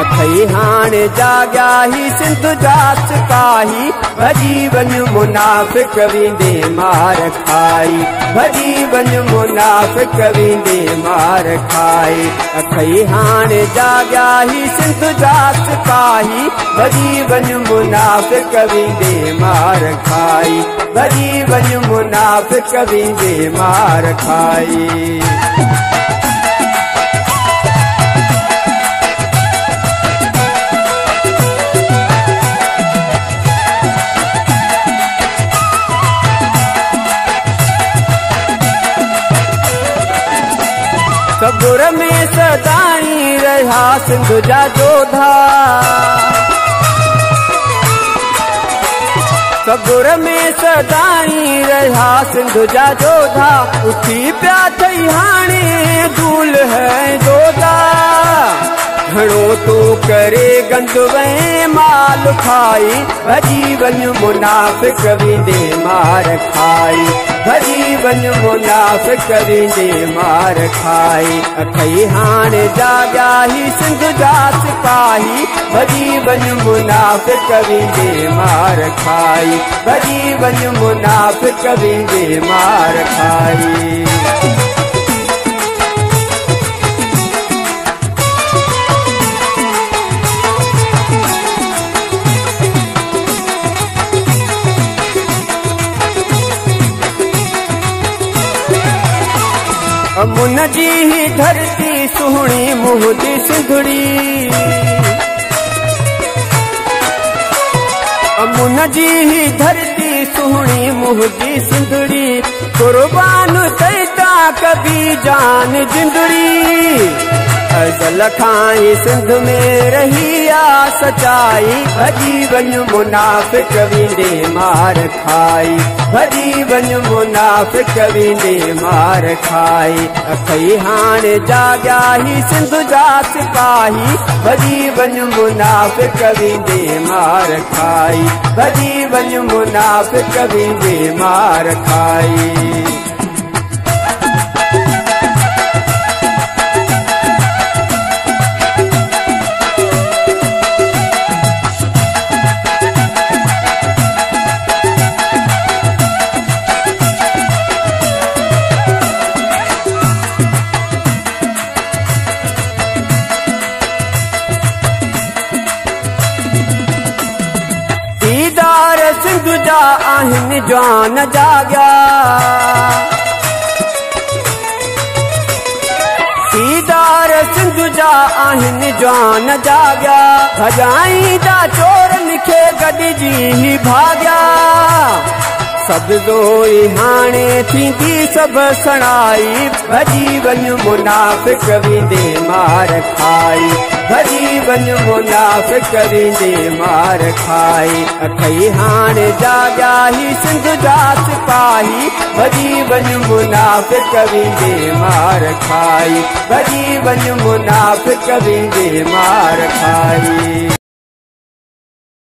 अथई हाणे जाॻिया ही सिंध जा सिपाही भॼी वञ मुनाफ़िक़ वेंदे मार खाई भॼी वञ मुनाफ़िक़ वेंदे मार खाई अथई हाणे जाॻिया ही सिंध जा सिपाही भॼी वञ मुनाफ़िक़ वेंदे मार खाई भॼी वञ मुनाफ़िक़ वेंदे मार खाई। कब्र में सदाई रहा सिंध जा जोधा कब्र में सदाई रहा सिंध जा जोधा उठी पिया थई हाणे धूल है जोधा घणो तू करे गंद वे माल खाई भॼी वञ मुनाफ़िक़ वेंदे मार खाई भॼी वञ मुनाफ़िक़ वेंदे मार खाई अथई हाणे जाॻिया ही सिंध जा सिपाही भॼी वञ मुनाफ़िक़ वेंदे मार खाई भॼी वञ मुनाफ़िक़ वेंदे मार खाई। अमुन जी ही धरती सुहणी मुहदी सिंधड़ी अमुन जी ही धरती सुहणी मुहदी सिंधड़ी कुर्बान तैता कभी जान जिंदड़ी अज़ल खां सिंध में रही आ सचाई भॼी वञ मुनाफ़िक़ वेंदे मार खाई भॼी वञ मुनाफ़िक़ वेंदे मार खाई अथई हाणे जाॻिया ही सिंध जा सिपाही भॼी वञ मुनाफ़िक़ वेंदे मार खाई भॼी वञ मुनाफ़िक़ वेंदे मार खाई। दीदार सिंध जा आहिनि जवान जाॻिया दीदार सिंध जा आहिनि जवान जाॻिया भॼाईंदा चोरनि खे गॾिजी भाॻिया सभु ज़ोई हाणे थींदी सभु सणाई भॼी वञ मुनाफ़िक़ वेंदे मार खाई भॼी वञ मुनाफ़िक़ वेंदे मार खाई अथई हाणे जाॻिया ही सिंध जा सिपाही भॼी वञ मुनाफ़िक़ वेंदे मार खाई भॼी वञ मुनाफ़िक़ वेंदे मार खाई।